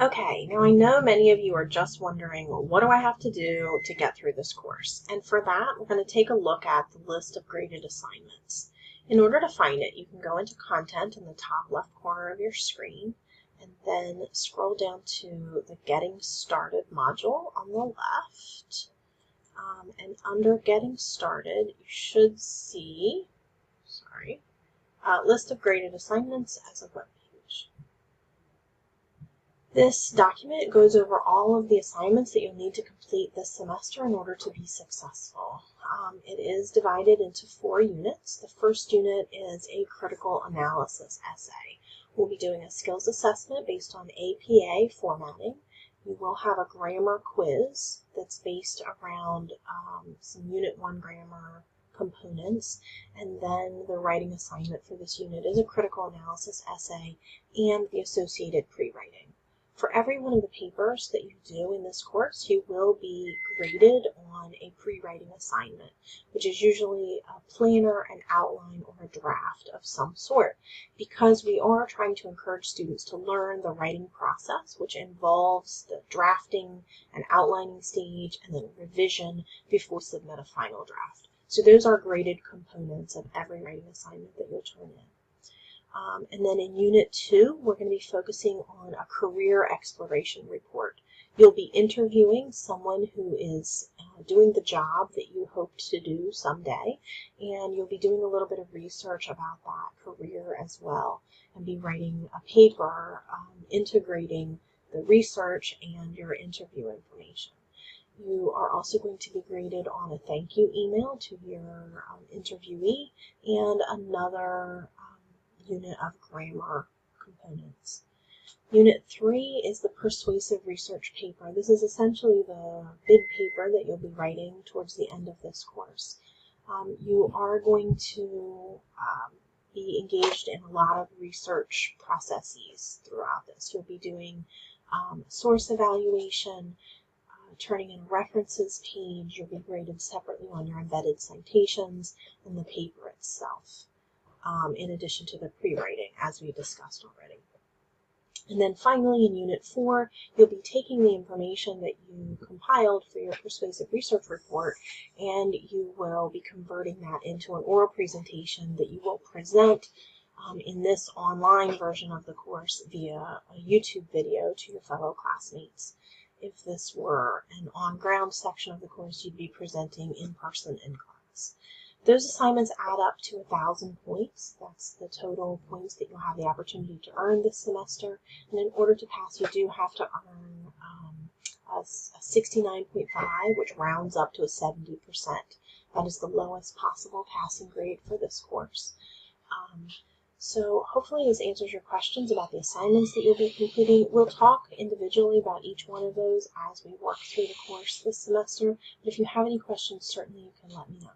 Okay, now I know many of you are just wondering, what do I have to do to get through this course? And for that, we're going to take a look at the list of graded assignments. In order to find it, you can go into Content in the top left corner of your screen, and then scroll down to the Getting Started module on the left. And under Getting Started, you should see, list of graded assignments as a web page. This document goes over all of the assignments that you'll need to complete this semester in order to be successful. It is divided into 4 units. The first unit is a critical analysis essay. We'll be doing a skills assessment based on APA formatting. You will have a grammar quiz that's based around some Unit 1 grammar components, and then the writing assignment for this unit is a critical analysis essay and the associated pre-writing. For every one of the papers that you do in this course, you will be graded on a pre-writing assignment, which is usually a planner, an outline, or a draft of some sort, because we are trying to encourage students to learn the writing process, which involves the drafting and outlining stage and then revision before we submit a final draft. So those are graded components of every writing assignment that you'll turn in. And then in Unit 2, we're going to be focusing on a career exploration report. You'll be interviewing someone who is doing the job that you hoped to do someday, and you'll be doing a little bit of research about that career as well, and be writing a paper integrating the research and your interview information. You are also going to be graded on a thank you email to your interviewee and another unit of grammar components. Unit 3 is the persuasive research paper. This is essentially the big paper that you'll be writing towards the end of this course. You are going to be engaged in a lot of research processes throughout this. You'll be doing source evaluation, turning in a references page. You'll be graded separately on your embedded citations and the paper itself. In addition to the pre-writing, as we discussed already. And then finally, in Unit 4, you'll be taking the information that you compiled for your persuasive research report, and you will be converting that into an oral presentation that you will present in this online version of the course via a YouTube video to your fellow classmates. If this were an on-ground section of the course, you'd be presenting in person in class. Those assignments add up to 1,000 points. That's the total points that you'll have the opportunity to earn this semester. And in order to pass, you do have to earn a 69.5, which rounds up to a 70%. That is the lowest possible passing grade for this course. So hopefully this answers your questions about the assignments that you'll be completing. We'll talk individually about each one of those as we work through the course this semester. But if you have any questions, certainly you can let me know.